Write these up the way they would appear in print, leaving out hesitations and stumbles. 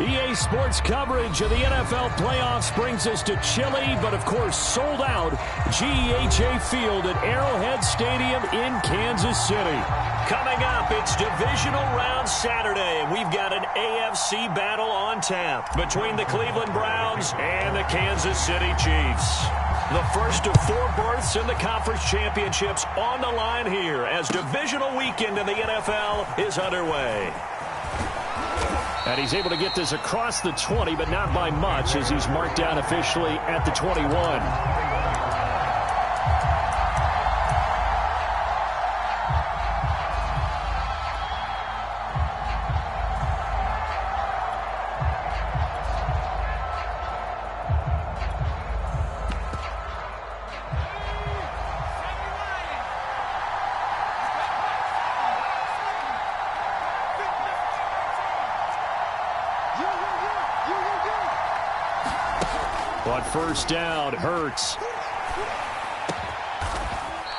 EA Sports coverage of the NFL playoffs brings us to chilly, but of course sold out GEHA Field at Arrowhead Stadium in Kansas City. Coming up, it's divisional round Saturday, and we've got an AFC battle on tap between the Cleveland Browns and the Kansas City Chiefs. The first of 4 berths in the conference championships on the line here as divisional weekend in the NFL is underway. And he's able to get this across the 20, but not by much as he's marked down officially at the 21. On first down, Hurts.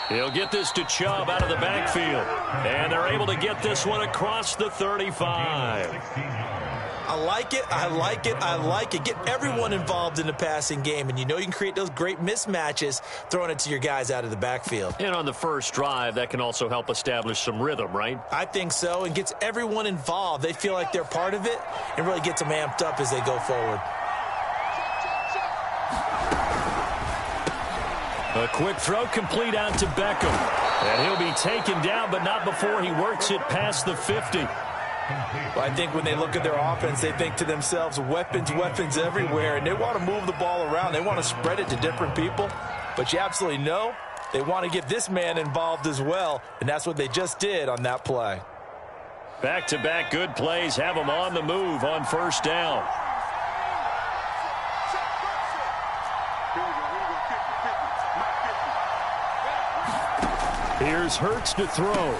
He'll get this to Chubb out of the backfield. And they're able to get this one across the 35. I like it, I like it, I like it. Get everyone involved in the passing game, and you know you can create those great mismatches throwing it to your guys out of the backfield. And on the first drive, that can also help establish some rhythm, right? I think so, and gets everyone involved. They feel like they're part of it and really gets them amped up as they go forward. A quick throw complete out to Beckham. And he'll be taken down, but not before he works it past the 50. Well, I think when they look at their offense, they think to themselves, weapons, weapons everywhere, and they want to move the ball around. They want to spread it to different people. But you absolutely know they want to get this man involved as well, and that's what they just did on that play. Back-to-back good plays have him on the move on first down. Here's Hurts to throw.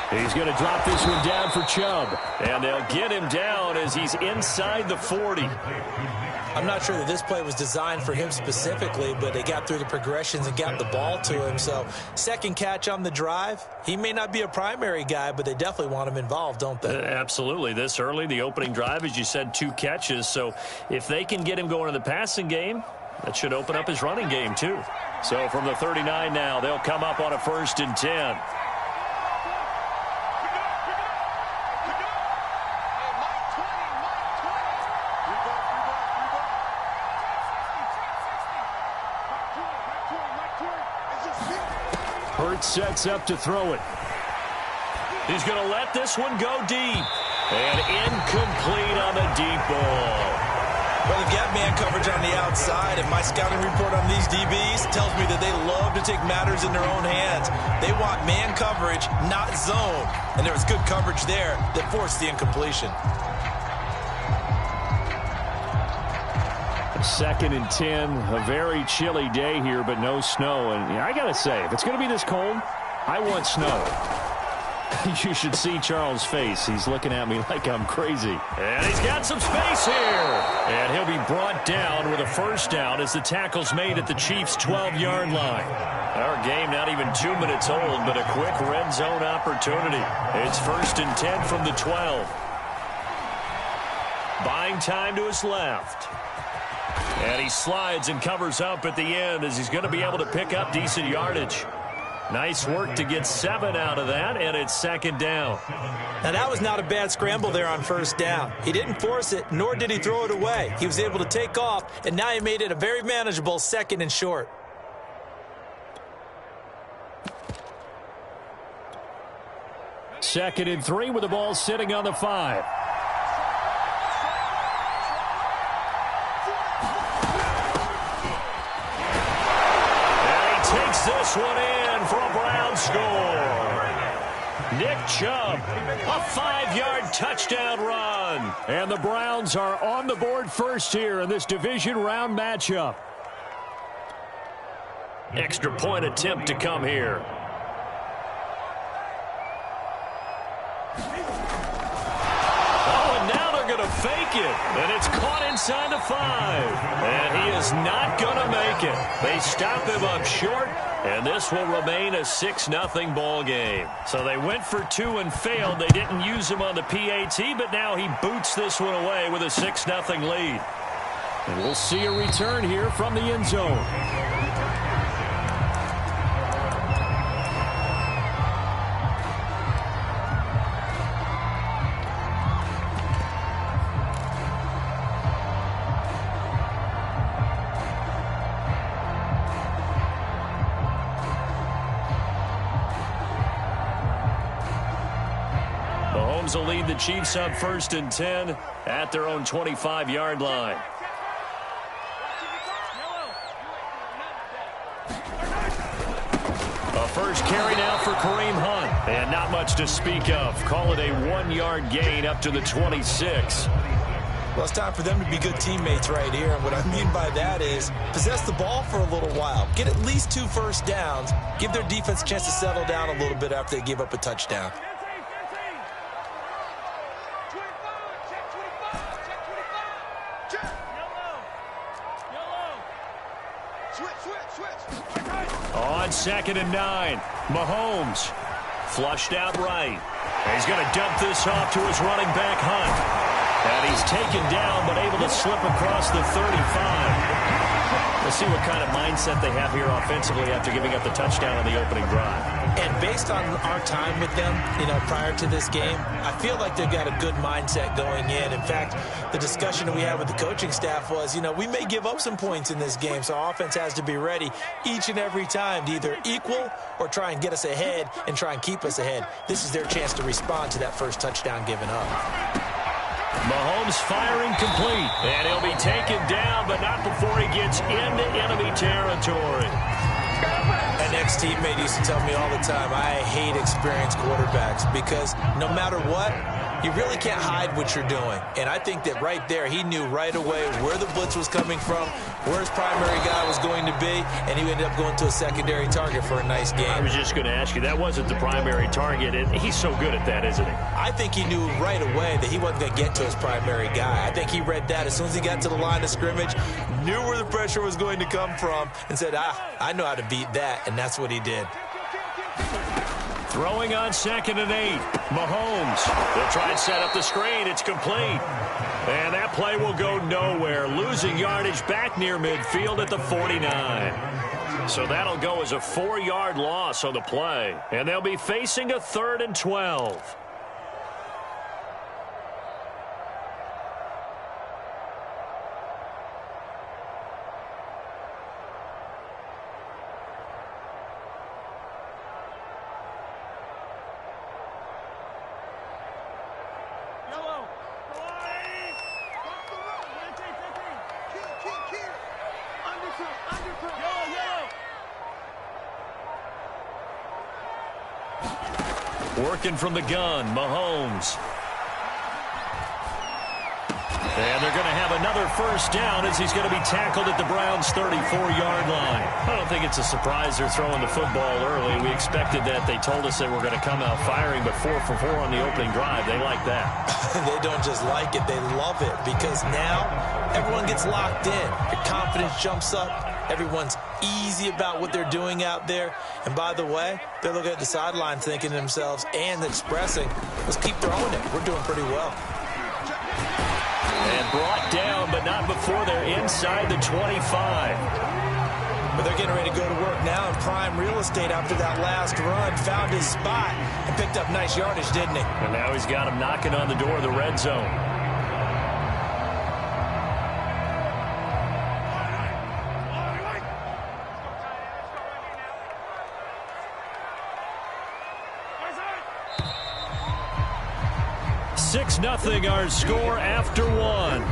He's going to drop this one down for Chubb. And they'll get him down as he's inside the 40. I'm not sure that this play was designed for him specifically, but they got through the progressions and got the ball to him. So second catch on the drive. He may not be a primary guy, but they definitely want him involved, don't they? Absolutely. This early, the opening drive, as you said, 2 catches. So if they can get him going in the passing game, that should open up his running game, too. So from the 39 now, they'll come up on a 1st and 10. Hurts sets up to throw it. He's going to let this one go deep. And incomplete on the deep ball. Well, they've got man coverage on the outside, and my scouting report on these DBs tells me that they love to take matters in their own hands. They want man coverage, not zone. And there was good coverage there that forced the incompletion. 2nd and 10, a very chilly day here, but no snow. And I got to say, if it's going to be this cold, I want snow. You should see Charles' face. He's looking at me like I'm crazy. And he's got some space here. And he'll be brought down with a first down as the tackle's made at the Chiefs' 12-yard line. Our game not even 2 minutes old, but a quick red zone opportunity. It's 1st and 10 from the 12. Buying time to his left. And he slides and covers up at the end as he's going to be able to pick up decent yardage. Nice work to get 7 out of that, and it's 2nd down. Now, that was not a bad scramble there on first down. He didn't force it, nor did he throw it away. He was able to take off, and now he made it a very manageable 2nd and short. Second and 3 with the ball sitting on the 5. This one in for a Brown score. Nick Chubb, a 5-yard touchdown run. And the Browns are on the board first here in this division round matchup. Extra point attempt to come here. Oh, and now they're going to fake it. And it's caught inside the 5. And he is not going to make it. They stop him up short. And this will remain a 6-0 ball game. So they went for 2 and failed. They didn't use him on the PAT, but now he boots this one away with a 6-0 lead. And we'll see a return here from the end zone. Mahomes will lead the Chiefs up 1st and 10 at their own 25-yard line. A first carry now for Kareem Hunt. And not much to speak of. Call it a 1-yard gain up to the 26. Well, it's time for them to be good teammates right here. And what I mean by that is possess the ball for a little while. Get at least 2 first downs. Give their defense a chance to settle down a little bit after they give up a touchdown. On 2nd and 9, Mahomes flushed out right. He's going to dump this off to his running back, Hunt. And he's taken down, but able to slip across the 35. Let's see what kind of mindset they have here offensively after giving up the touchdown on the opening drive. And based on our time with them, prior to this game, I feel like they've got a good mindset going in. In fact, the discussion that we had with the coaching staff was, we may give up some points in this game, so our offense has to be ready each and every time to either equal or try and get us ahead and try and keep us ahead. This is their chance to respond to that first touchdown given up. Mahomes firing complete, and he'll be taken down, but not before he gets into enemy territory. An ex-teammate used to tell me all the time, I hate experienced quarterbacks because no matter what, you really can't hide what you're doing. And I think that right there, he knew right away where the blitz was coming from, where his primary guy was going to be, and he ended up going to a secondary target for a nice game. I was just going to ask you, that wasn't the primary target, and he's so good at that, isn't he? I think he knew right away that he wasn't going to get to his primary guy. I think he read that as soon as he got to the line of scrimmage, knew where the pressure was going to come from, and said, I know how to beat that, and that's what he did. Throwing on 2nd and 8. Mahomes. They'll try and set up the screen. It's complete. And that play will go nowhere. Losing yardage back near midfield at the 49. So that'll go as a 4-yard loss on the play. And they'll be facing a 3rd and 12. Working from the gun, Mahomes. And they're going to have another first down as he's going to be tackled at the Browns' 34-yard line. I don't think it's a surprise they're throwing the football early. We expected that. They told us they were going to come out firing, but 4 for 4 on the opening drive. They like that. They don't just like it, they love it, because now everyone gets locked in. Your confidence jumps up. Everyone's easy about what they're doing out there. And by the way, they're looking at the sideline thinking to themselves and expressing, let's keep throwing it. We're doing pretty well. And brought down, but not before they're inside the 25. But they're getting ready to go to work now in prime real estate after that last run. Found his spot and picked up nice yardage, didn't he? And now he's got him knocking on the door of the red zone. Nothing our score after 1.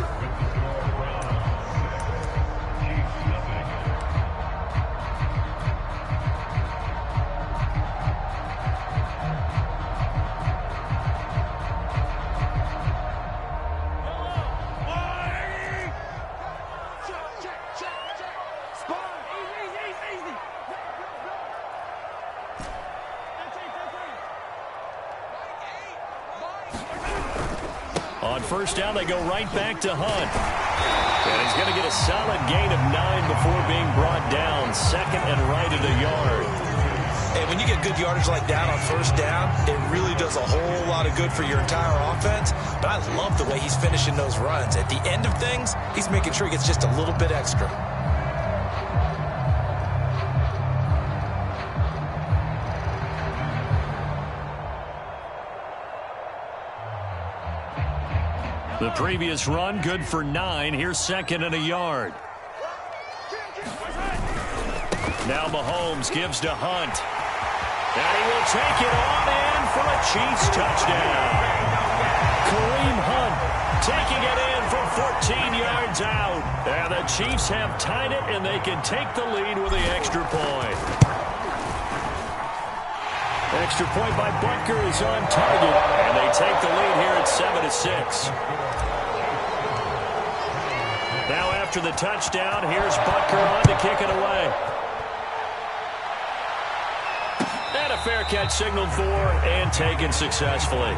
On first down, they go right back to Hunt. And he's going to get a solid gain of 9 before being brought down. Second and right at a yard. And when you get good yardage like that on first down, it really does a whole lot of good for your entire offense. But I love the way he's finishing those runs. At the end of things, he's making sure he gets just a little bit extra. The previous run, good for 9. Here's second and a yard. Now Mahomes gives to Hunt. And he will take it on in for a Chiefs touchdown. Kareem Hunt taking it in from 14 yards out. And the Chiefs have tied it, and they can take the lead with the extra point. Extra point by Butker is on target, and they take the lead here at 7-6. Now after the touchdown, here's Butker on to kick it away. And a fair catch signaled for and taken successfully.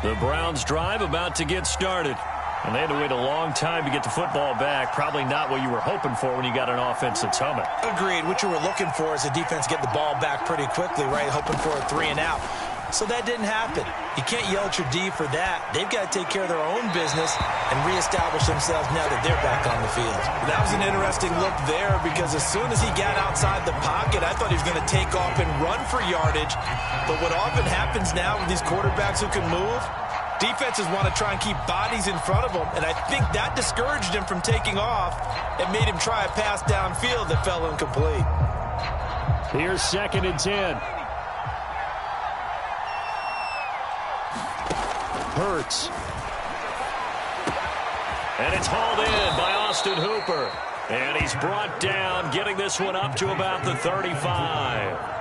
The Browns drive about to get started. And they had to wait a long time to get the football back. Probably not what you were hoping for when you got an offense that's humming. Agreed. What you were looking for is the defense get the ball back pretty quickly, right? Hoping for a 3 and out. So that didn't happen. You can't yell at your D for that. They've got to take care of their own business and reestablish themselves now that they're back on the field. That was an interesting look there because as soon as he got outside the pocket, I thought he was going to take off and run for yardage. But what often happens now with these quarterbacks who can move, defenses want to try and keep bodies in front of them, and I think that discouraged him from taking off and made him try a pass downfield that fell incomplete. Here's second and 10. Hurts. And it's hauled in by Austin Hooper. And he's brought down, getting this one up to about the 35.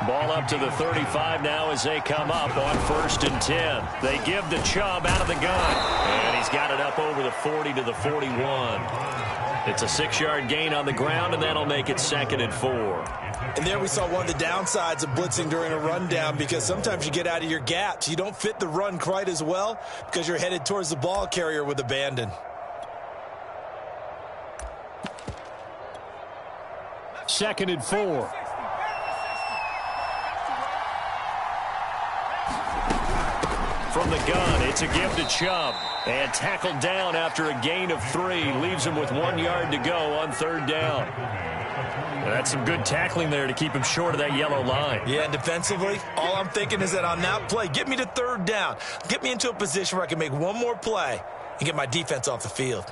Ball up to the 35 now as they come up on 1st and 10. They give the Chubb out of the gun. And he's got it up over the 40 to the 41. It's a 6-yard gain on the ground, and that'll make it 2nd and 4. And there we saw one of the downsides of blitzing during a rundown because sometimes you get out of your gaps. You don't fit the run quite as well because you're headed towards the ball carrier with abandon. Second and 4. From the gun, it's a give to Chubb. And tackled down after a gain of 3. Leaves him with 1 yard to go on 3rd down. And that's some good tackling there to keep him short of that yellow line. Yeah, and defensively, all I'm thinking is that on that play, get me to 3rd down. Get me into a position where I can make one more play and get my defense off the field.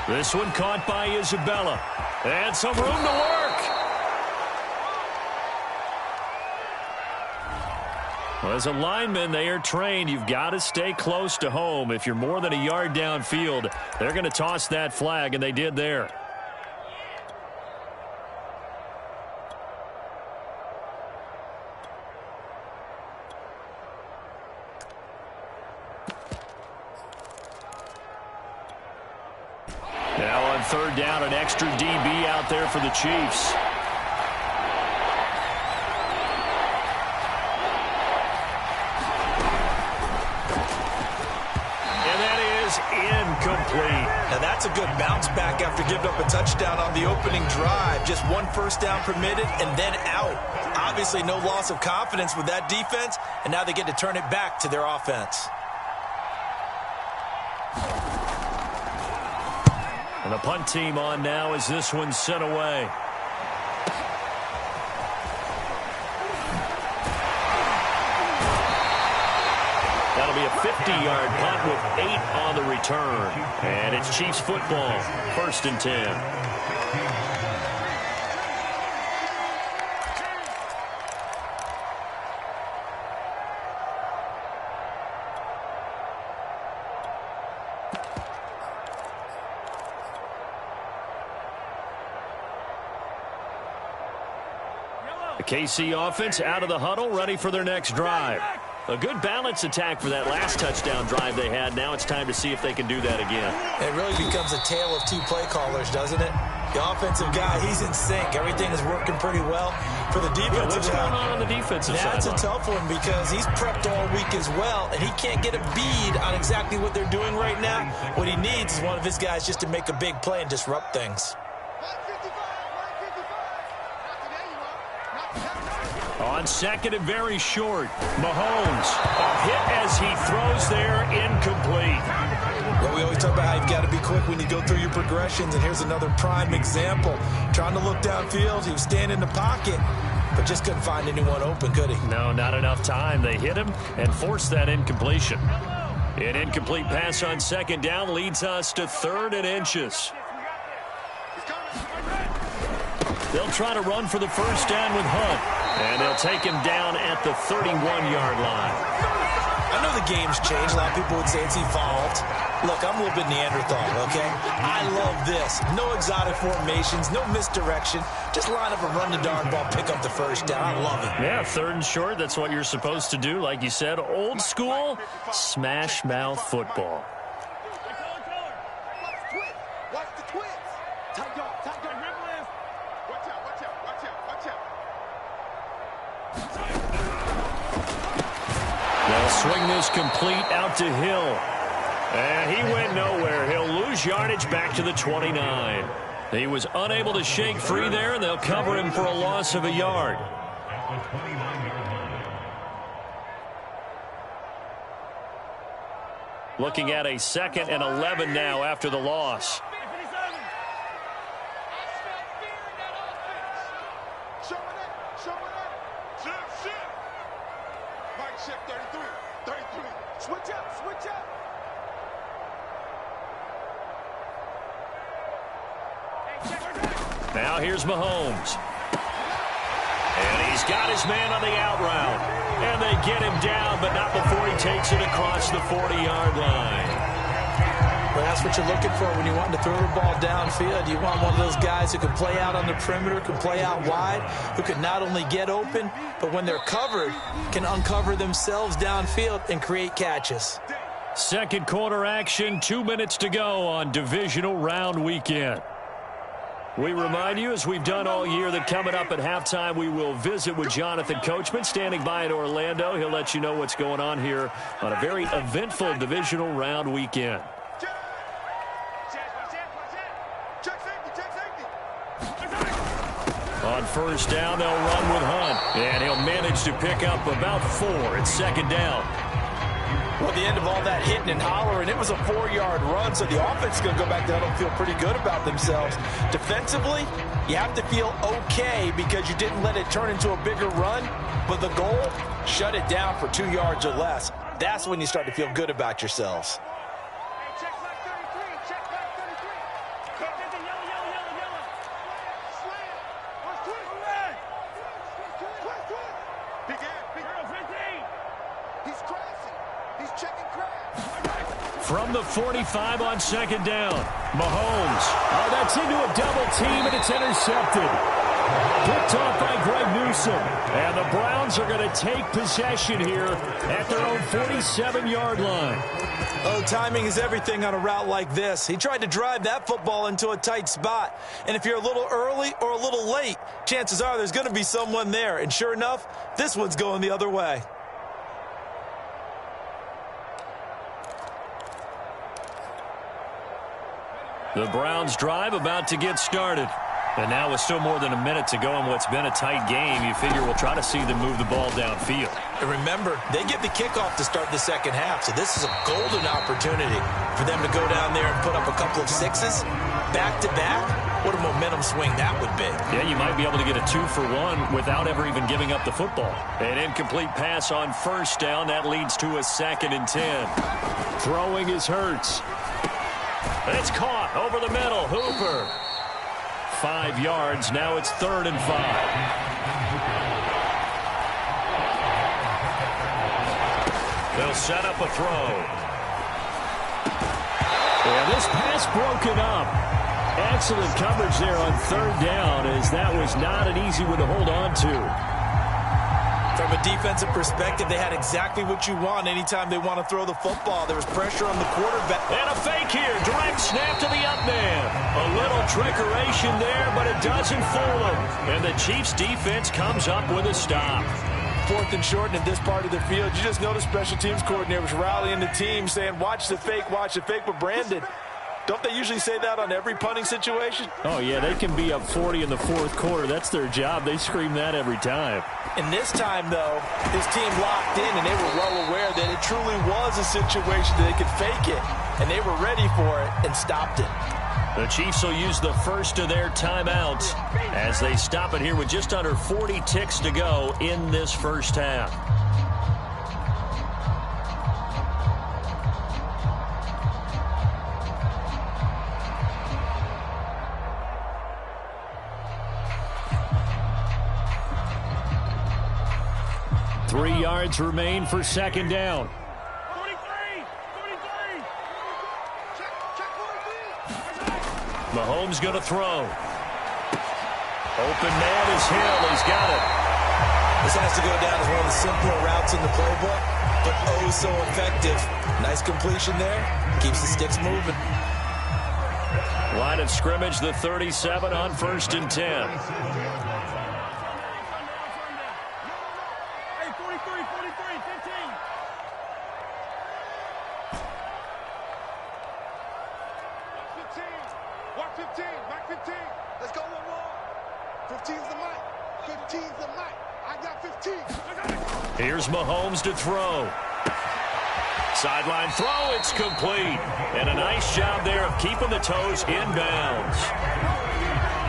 This one caught by Isabella. And some room to work. Well, as a lineman, they are trained. You've got to stay close to home. If you're more than a yard downfield, they're going to toss that flag, and they did there. Now on 3rd down, an extra DB out there for the Chiefs. And that is incomplete. Now that's a good bounce back after giving up a touchdown on the opening drive. Just 1 first down permitted and then out. Obviously no loss of confidence with that defense, and now they get to turn it back to their offense. And the punt team on now as this one's sent away. That'll be a 50-yard punt with 8 on the return. And it's Chiefs football, 1st and 10. KC offense out of the huddle, ready for their next drive. A good balanced attack for that last touchdown drive they had. Now it's time to see if they can do that again. It really becomes a tale of two play callers, doesn't it? The offensive guy, he's in sync. Everything is working pretty well. For the defensive guy, what's going on the defensive side? That's a tough one because he's prepped all week as well, and he can't get a bead on exactly what they're doing right now. What he needs is one of his guys just to make a big play and disrupt things. On second and very short, Mahomes. A hit as he throws there, incomplete. Well, we always talk about how you've got to be quick when you go through your progressions, and here's another prime example. Trying to look downfield, he was standing in the pocket, but just couldn't find anyone open, could he? No, not enough time. They hit him and forced that incompletion. An incomplete pass on second down leads us to 3rd and inches. They'll try to run for the first down with Hunt. And they'll take him down at the 31-yard line. I know the game's changed. A lot of people would say it's evolved. Look, I'm a little bit Neanderthal, okay? I love this. No exotic formations, no misdirection. Just line up and run the darn ball, pick up the first down. I love it. Yeah, 3rd and short, that's what you're supposed to do. Like you said, old school, smash mouth football. They'll swing this complete out to Hill. And he went nowhere. He'll lose yardage back to the 29. He was unable to shake free there, and they'll cover him for a loss of a yard. Looking at a 2nd and 11 now after the loss. Now here's Mahomes. And he's got his man on the out route. And they get him down, but not before he takes it across the 40-yard line. Well, that's what you're looking for when you want to throw the ball downfield. You want one of those guys who can play out on the perimeter, can play out wide, who can not only get open, but when they're covered, can uncover themselves downfield and create catches. Second quarter action, 2 minutes to go on divisional round weekend. We remind you, as we've done all year, that coming up at halftime, we will visit with Jonathan Coachman, standing by in Orlando. He'll let you know what's going on here on a very eventful divisional round weekend. On first down, they'll run with Hunt, and he'll manage to pick up about 4 at second down. Well, the end of all that hitting and hollering, it was a 4-yard run, so the offense is going to go back down and feel pretty good about themselves. Defensively, you have to feel okay because you didn't let it turn into a bigger run, but the goal, shut it down for 2 yards or less. That's when you start to feel good about yourselves. From the 45 on second down, Mahomes. Oh, that's into a double team, and it's intercepted. Picked off by Greg Newsome. And the Browns are going to take possession here at their own 47-yard line. Oh, timing is everything on a route like this. He tried to drive that football into a tight spot. And if you're a little early or a little late, chances are there's going to be someone there. And sure enough, this one's going the other way. The Browns drive about to get started. And now with still more than a minute to go in what's been a tight game, you figure we'll try to see them move the ball downfield. And remember, they get the kickoff to start the second half, so this is a golden opportunity for them to go down there and put up a couple of sixes back-to-back. What a momentum swing that would be. Yeah, you might be able to get a 2-for-1 without ever even giving up the football. An incomplete pass on first down. That leads to a 2nd and 10. Throwing is Hurts. It's caught over the middle. Hooper. 5 yards. Now it's 3rd and 5. They'll set up a throw. And this pass broken up. Excellent coverage there on 3rd down, as that was not an easy one to hold on to. From a defensive perspective, they had exactly what you want anytime they want to throw the football. There was pressure on the quarterback. And a fake here. Direct snap to the up man. A little trickeration there, but it doesn't fool them. And the Chiefs defense comes up with a stop. 4th and short in this part of the field. You just noticed special teams coordinators rallying the team saying, watch the fake, but Brandon, don't they usually say that on every punting situation? Oh, yeah, they can be up 40 in the 4th quarter. That's their job. They scream that every time. And this time, though, his team locked in, and they were well aware that it truly was a situation that they could fake it, and they were ready for it and stopped it. The Chiefs will use the first of their timeouts as they stop it here with just under 40 ticks to go in this first half. Three yards remain for second down. Mahomes going to throw. Open man is Hill. He's got it. This has to go down as one of the simpler routes in the playbook, but oh so effective. Nice completion there. Keeps the sticks moving. Line of scrimmage, the 37 on 1st and 10. Here's Mahomes to throw. Sideline throw, it's complete. And a nice job there of keeping the toes in bounds.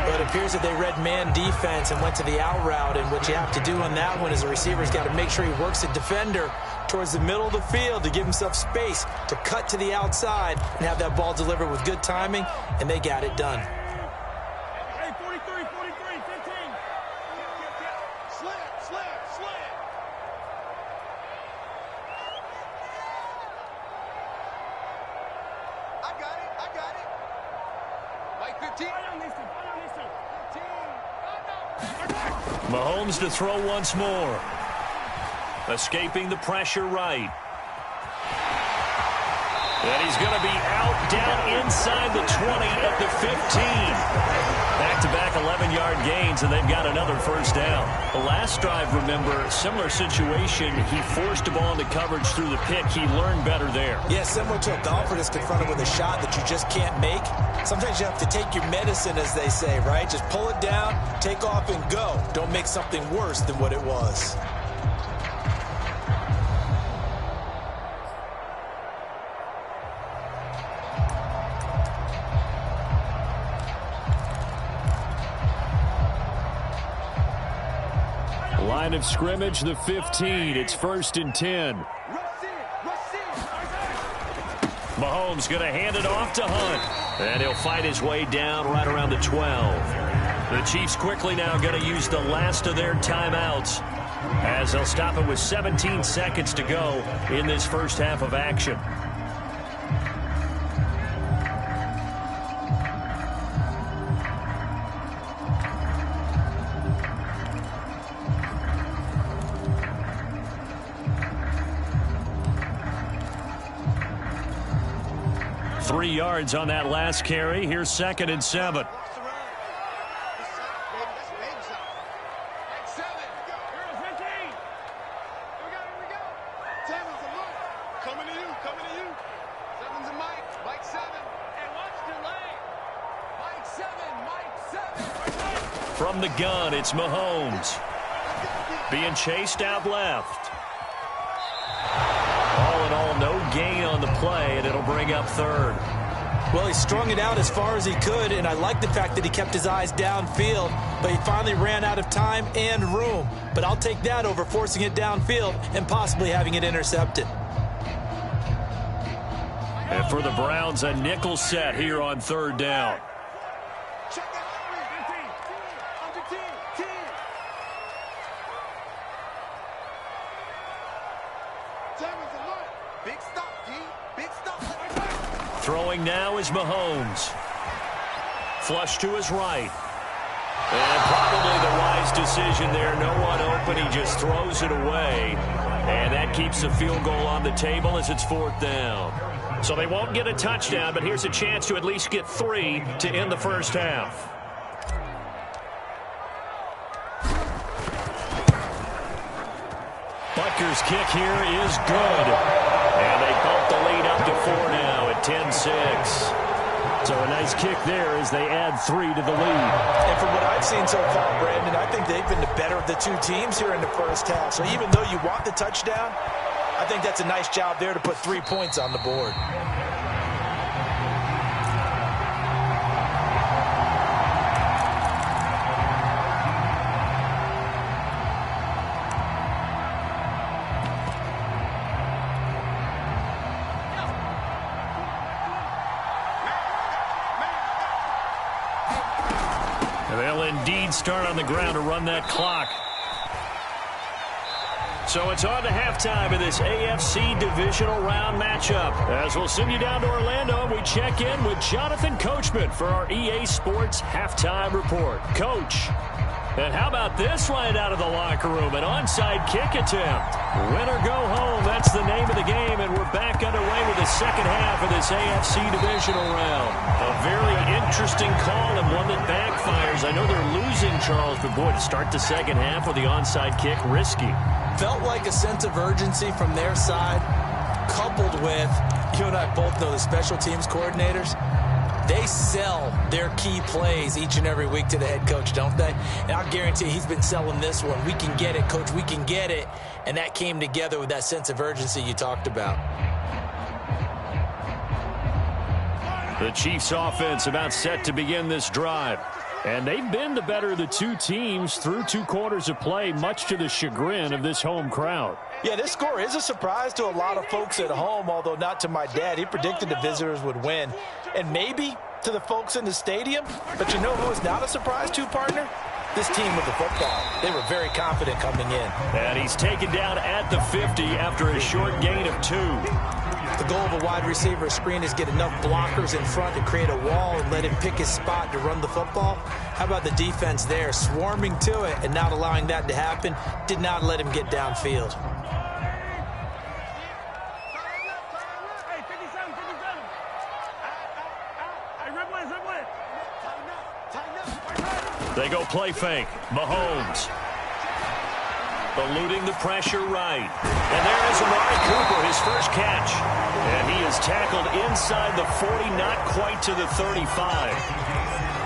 But it appears that they read man defense and went to the out route. And what you have to do on that one is the receiver's got to make sure he works the defender towards the middle of the field to give himself space to cut to the outside and have that ball delivered with good timing, and they got it done. Hey, 43, 15. Slant. I got it. Mike 15. Mahomes to throw once more. Escaping the pressure right. And he's going to be out down inside the 20 at the 15. Back-to-back 11-yard gains, and they've got another first down. The last drive, remember, similar situation. He forced the ball into coverage through the pick. He learned better there. Yeah, similar to a golfer that's confronted with a shot that you just can't make. Sometimes you have to take your medicine, as they say, right? Just pull it down, take off, and go. Don't make something worse than what it was. Line of scrimmage, the 15. It's 1st and 10. Mahomes going to hand it off to Hunt. And he'll fight his way down right around the 12. The Chiefs quickly now going to use the last of their timeouts as they'll stop it with 17 seconds to go in this first half of action. Three yards on that last carry. Here's 2nd and 7. From the gun, it's Mahomes. Being chased out left. All in all, no gain on the play, and it'll bring up 3rd. Well, he strung it out as far as he could, and I like the fact that he kept his eyes downfield, but he finally ran out of time and room. But I'll take that over forcing it downfield and possibly having it intercepted. And for the Browns, a nickel set here on 3rd down. Throwing now is Mahomes. Flush to his right. And probably the wise decision there. No one open. He just throws it away. And that keeps the field goal on the table as it's 4th down. So they won't get a touchdown, but here's a chance to at least get 3 to end the first half. Butker's kick here is good. And they bump the lead up to 4 now at 10-6. So a nice kick there as they add 3 to the lead. And from what I've seen so far, Brandon, I think they've been the better of the two teams here in the first half. So even though you want the touchdown, I think that's a nice job there to put 3 points on the board. They'll indeed start on the ground to run that clock. So it's on to halftime of this AFC divisional round matchup. As we'll send you down to Orlando, and we check in with Jonathan Coachman for our EA Sports Halftime Report. Coach, and how about this right out of the locker room? An onside kick attempt. Win or go home, that's the name of the game, and we're back underway with the second half of this AFC divisional round. A very interesting call and one that backfires. I know they're losing, Charles, but boy, to start the second half with the onside kick, risky. Felt like a sense of urgency from their side, coupled with, you and I both know the special teams coordinators, they sell their key plays each and every week to the head coach, don't they? And I'll guarantee he's been selling this one. We can get it, coach, we can get it. And that came together with that sense of urgency you talked about. The Chiefs offense about set to begin this drive. And they've been the better of the two teams through 2 quarters of play, much to the chagrin of this home crowd. Yeah, this score is a surprise to a lot of folks at home, although not to my dad. He predicted the visitors would win. And maybe to the folks in the stadium. But you know who is not a surprise to, partner? This team with the football. They were very confident coming in. And he's taken down at the 50 after a short gain of 2. The goal of a wide receiver screen is get enough blockers in front to create a wall and let him pick his spot to run the football. How about the defense there, swarming to it and not allowing that to happen? Did not let him get downfield. Hey, 57, 57. Hey, rip one. They go play fake. Mahomes. Eluding the pressure right. And there is Amari Cooper, his first catch. And he is tackled inside the 40, not quite to the 35.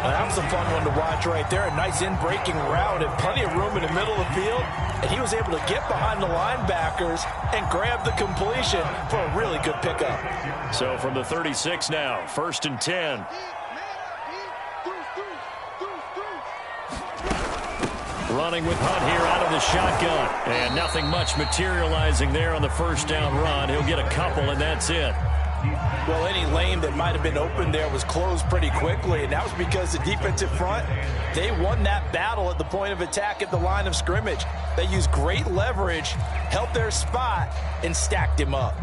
That was a fun one to watch right there. A nice in-breaking route and plenty of room in the middle of the field. And he was able to get behind the linebackers and grab the completion for a really good pickup. So from the 36 now, 1st and 10. Running with Hunt here out of the shotgun. And nothing much materializing there on the first down run. He'll get a couple, and that's it. Well, any lane that might have been open there was closed pretty quickly, and that was because the defensive front, they won that battle at the point of attack at the line of scrimmage. They used great leverage, held their spot, and stacked him up.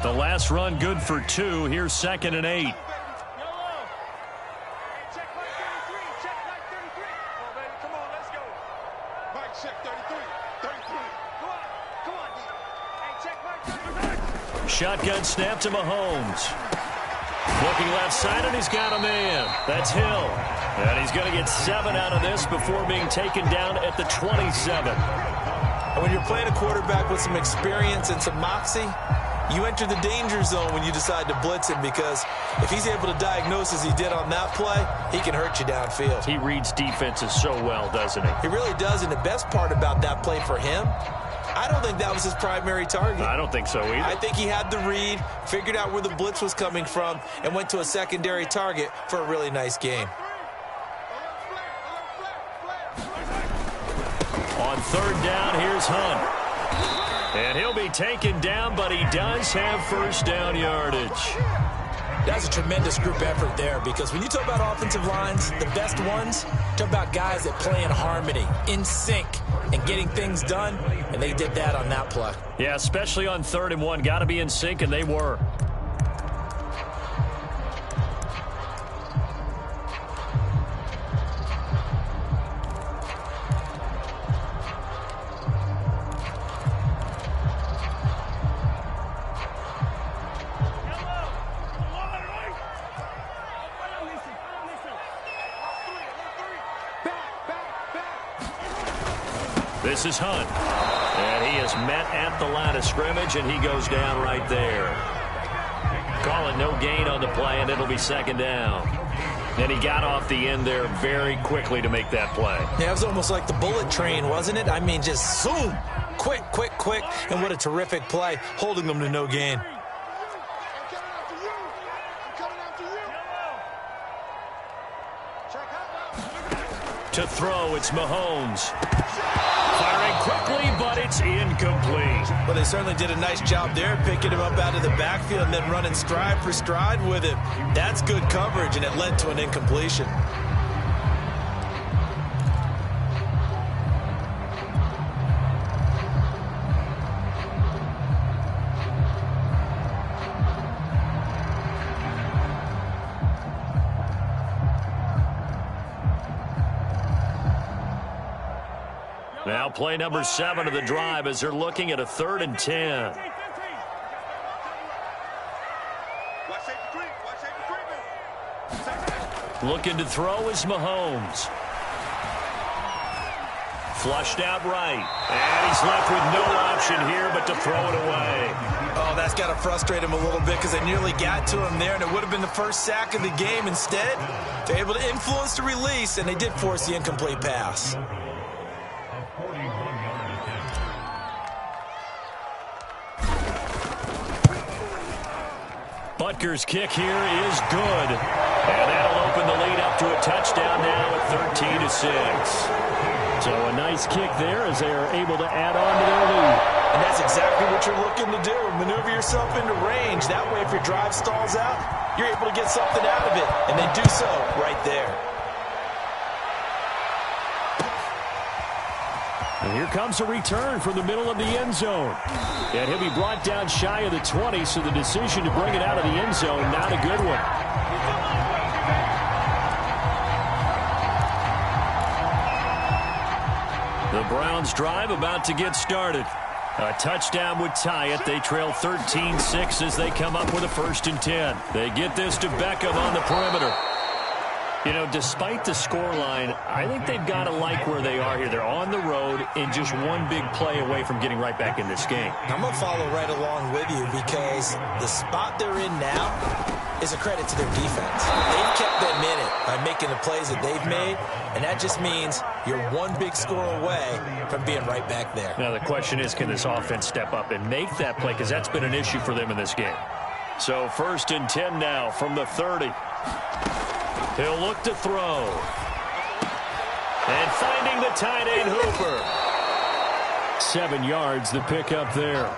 The last run good for 2. Here's 2nd and 8. Shotgun snap to Mahomes. Looking left side, and he's got a man. That's Hill. And he's going to get 7 out of this before being taken down at the 27. And when you're playing a quarterback with some experience and some moxie, you enter the danger zone when you decide to blitz him, because if he's able to diagnose as he did on that play, he can hurt you downfield. He reads defenses so well, doesn't he? He really does, and the best part about that play for him, I don't think that was his primary target. I don't think so either. I think he had the read, figured out where the blitz was coming from, and went to a secondary target for a really nice game. On 3rd down, here's Hunt. And he'll be taken down, but he does have first down yardage. That's a tremendous group effort there, because when you talk about offensive lines, the best ones, talk about guys that play in harmony, in sync, and getting things done, and they did that on that play. Yeah, especially on 3rd and 1. Got to be in sync, and they were. This is Hunt. And he is met at the line of scrimmage, and he goes down right there. Call it no gain on the play, and it'll be second down. And he got off the end there very quickly to make that play. Yeah, it was almost like the bullet train, wasn't it? I mean, just zoom. Quick, quick, quick. And what a terrific play, holding them to no gain. To throw, it's Mahomes. Firing quickly, but it's incomplete. Well, they certainly did a nice job there, picking him up out of the backfield and then running stride for stride with him. That's good coverage, and it led to an incompletion. Now play number 7 of the drive as they're looking at a 3rd and 10. Looking to throw is Mahomes. Flushed out right. And he's left with no option here but to throw it away. Oh, that's got to frustrate him a little bit because they nearly got to him there, and it would have been the first sack of the game. Instead, they're able to influence the release, and they did force the incomplete pass. Butker's kick here is good. And that'll open the lead up to a touchdown now at 13-6. So a nice kick there as they are able to add on to their lead. And that's exactly what you're looking to do. Maneuver yourself into range. That way, if your drive stalls out, you're able to get something out of it. And they do so right there. And here comes a return from the middle of the end zone. And he'll be brought down shy of the 20, so the decision to bring it out of the end zone, not a good one. The Browns drive about to get started. A touchdown would tie it. They trail 13-6 as they come up with a 1st and 10. They get this to Beckham on the perimeter. You know, despite the scoreline, I think they've got to like where they are here. They're on the road and just one big play away from getting right back in this game. I'm going to follow right along with you because the spot they're in now is a credit to their defense. They've kept them in it by making the plays that they've made, and that just means you're one big score away from being right back there. Now, the question is, can this offense step up and make that play? Because that's been an issue for them in this game. So 1st and 10 now from the 30. He'll look to throw. And finding the tight end Hooper. 7 yards, the pickup there.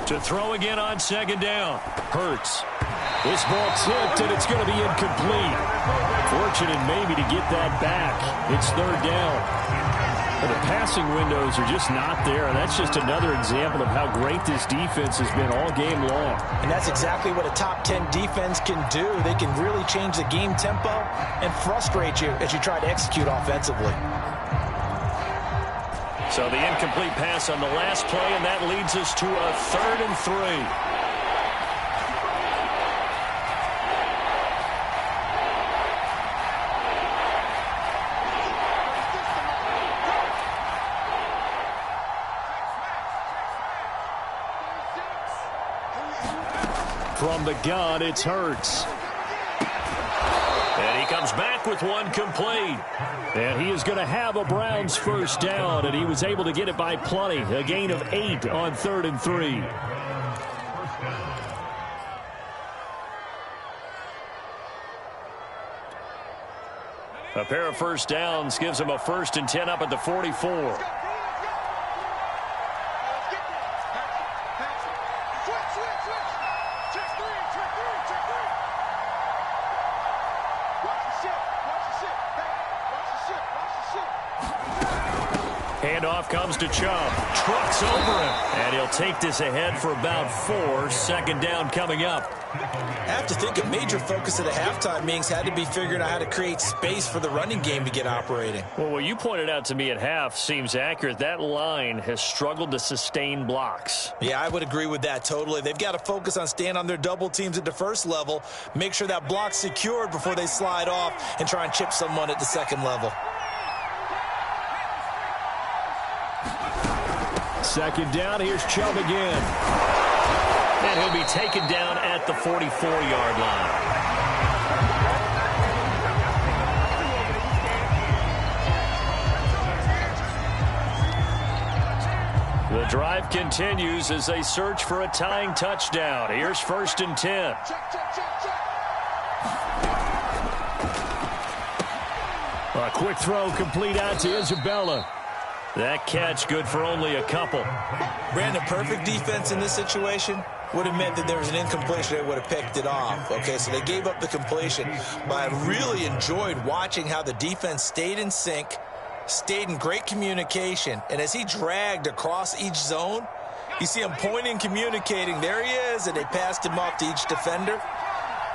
To throw again on 2nd down. Hurts. This ball tipped, and it's going to be incomplete. Fortunate maybe to get that back. It's 3rd down. But the passing windows are just not there. And that's just another example of how great this defense has been all game long. And that's exactly what a top 10 defense can do. They can really change the game tempo and frustrate you as you try to execute offensively. So the incomplete pass on the last play, and that leads us to a 3rd and 3. From the gun, it's Hurts. And he comes back with one complete. And he is going to have a Browns 1st down, and he was able to get it by plenty. A gain of 8 on 3rd and 3. A pair of 1st downs gives him a 1st and 10 up at the 44. Handoff comes to Chubb. Trucks over him. And he'll take this ahead for about 4. Second down coming up. I have to think a major focus at a halftime meetings had to be figuring out how to create space for the running game to get operating. Well, what you pointed out to me at half seems accurate. That line has struggled to sustain blocks. Yeah, I would agree with that totally. They've got to focus on staying on their double teams at the first level, make sure that block's secured before they slide off and try and chip someone at the second level. Second down, here's Chubb again. And he'll be taken down at the 44-yard line. The drive continues as they search for a tying touchdown. Here's 1st and 10. A quick throw complete out to Isabella. That catch good for only a couple. Brandon, perfect defense in this situation would have meant that there was an incompletion. They would have picked it off. Okay, so they gave up the completion. But I really enjoyed watching how the defense stayed in sync, stayed in great communication. And as he dragged across each zone, you see him pointing, communicating. There he is, and they passed him off to each defender.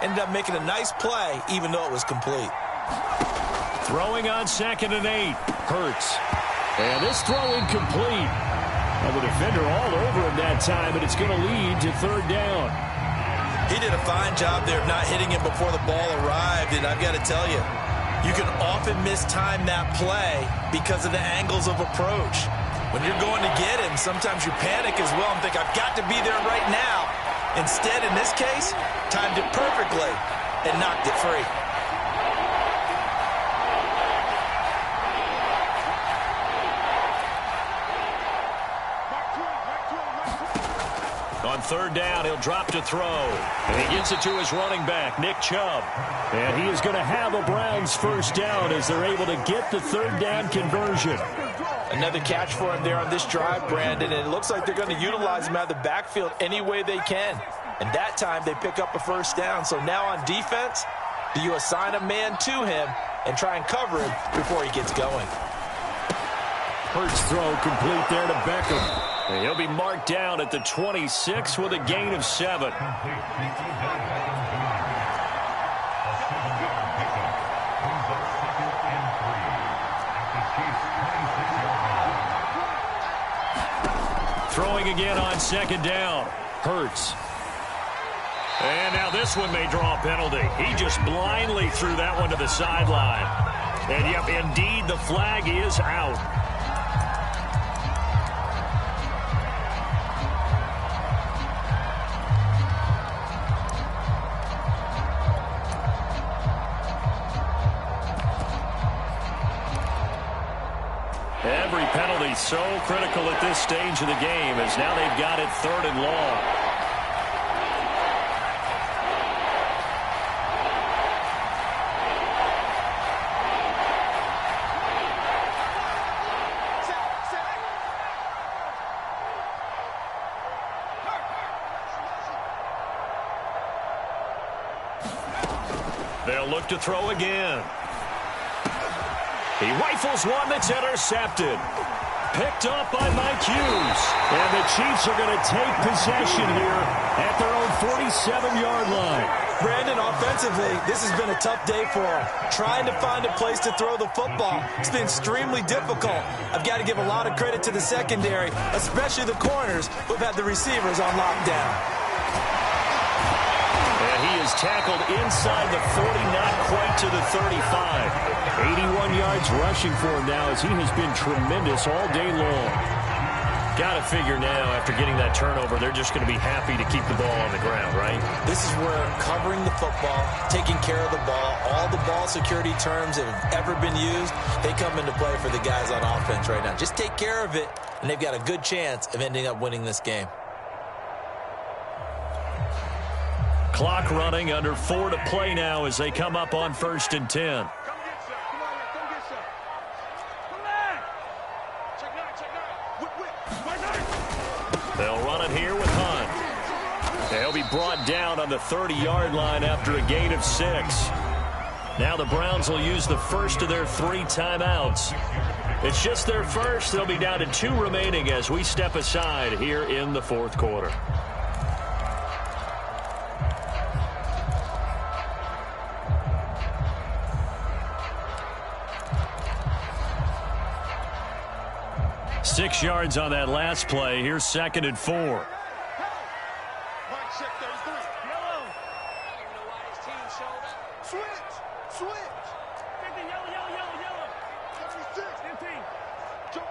Ended up making a nice play, even though it was complete. Throwing on 2nd and 8. Hurts. And this throw incomplete. And the defender all over him that time, and it's going to lead to 3rd down. He did a fine job there of not hitting him before the ball arrived, and I've got to tell you, you can often mistime that play because of the angles of approach. When you're going to get him, sometimes you panic as well and think, I've got to be there right now. Instead, in this case, timed it perfectly and knocked it free. On 3rd down, he'll drop to throw. And he gets it to his running back, Nick Chubb. And he is going to have a Browns 1st down as they're able to get the 3rd down conversion. Another catch for him there on this drive, Brandon, and it looks like they're going to utilize him out of the backfield any way they can. And that time they pick up a 1st down. So now on defense, do you assign a man to him and try and cover him before he gets going? Hurts throw complete there to Beckham. And he'll be marked down at the 26 with a gain of 7. Throwing again on 2nd down. Hurts. And now this one may draw a penalty. He just blindly threw that one to the sideline. And yep, indeed, the flag is out. Every penalty so critical at this stage of the game as now they've got it 3rd and long. They'll look to throw again. He rifles one that's intercepted. Picked up by Mike Hughes. And the Chiefs are going to take possession here at their own 47-yard line. Brandon, offensively, this has been a tough day for him. Trying to find a place to throw the football. It's been extremely difficult. I've got to give a lot of credit to the secondary, especially the corners who've had the receivers on lockdown. And he is tackled inside the 40, not quite to the 35. 81 yards rushing for him now as he has been tremendous all day long. Got to figure now after getting that turnover, they're just going to be happy to keep the ball on the ground, right? This is where covering the football, taking care of the ball, all the ball security terms that have ever been used, they come into play for the guys on offense right now. Just take care of it, and they've got a good chance of ending up winning this game. Clock running, under 4 to play now as they come up on 1st and 10. They'll run it here with Hunt. They'll be brought down on the 30-yard line after a gain of 6. Now the Browns will use the first of their 3 timeouts. It's just their first. They'll be down to 2 remaining as we step aside here in the fourth quarter. Six yards on that last play. Here's 2nd and 4. Mike, check 33. Yellow. Switch. 50, yellow. 76. 15. Jump.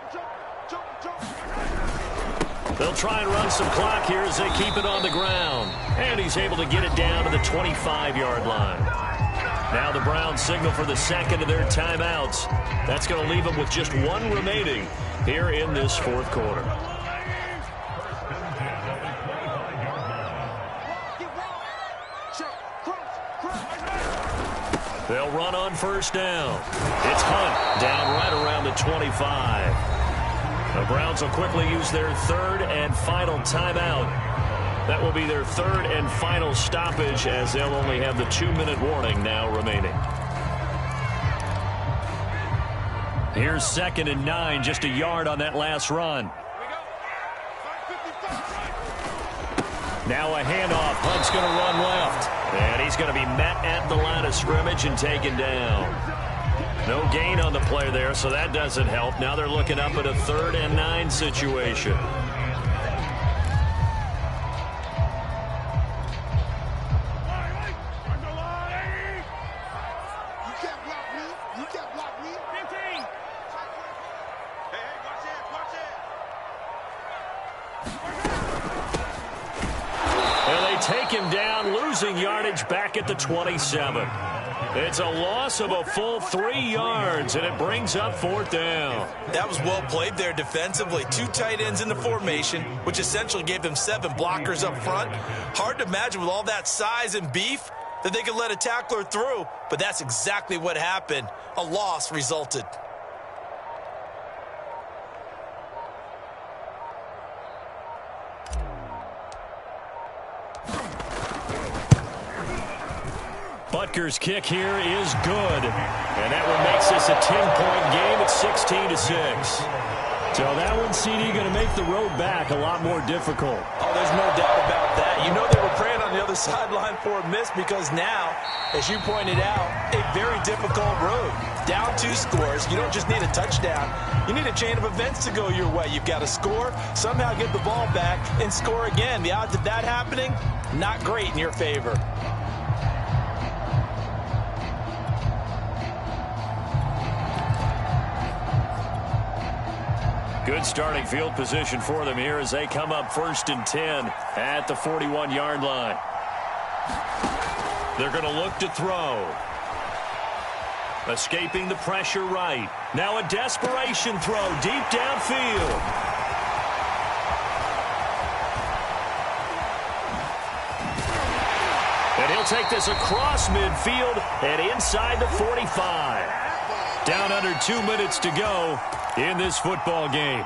They'll try and run some clock here as they keep it on the ground. And he's able to get it down to the 25-yard line. Now the Browns signal for the second of their timeouts. That's going to leave them with just 1 remaining here in this fourth quarter. They'll run on first down. It's Hunt down right around the 25. The Browns will quickly use their 3rd and final timeout. That will be their 3rd and final stoppage as they'll only have the 2-minute warning now remaining. Here's 2nd and 9, just a yard on that last run. Now a handoff. Hunt's going to run left. And he's going to be met at the line of scrimmage and taken down. No gain on the play there, so that doesn't help. Now they're looking up at a 3rd and 9 situation. Take him down, losing yardage back at the 27. It's a loss of a full 3 yards, and it brings up 4th down. That was well played there defensively. 2 tight ends in the formation, which essentially gave them 7 blockers up front. Hard to imagine with all that size and beef that they could let a tackler through, but that's exactly what happened. A loss resulted. Butker's kick here is good. And that one makes this a 10-point game at 16-6. So that one, CD, going to make the road back a lot more difficult. Oh, there's no doubt about that. You know they were praying on the other sideline for a miss because now, as you pointed out, a very difficult road. Down 2 scores. You don't just need a touchdown. You need a chain of events to go your way. You've got to score, somehow get the ball back, and score again. The odds of that happening, not great in your favor. Good starting field position for them here as they come up 1st and 10 at the 41-yard line. They're going to look to throw. Escaping the pressure right. Now a desperation throw deep downfield. And he'll take this across midfield and inside the 45. Down under 2 minutes to go in this football game.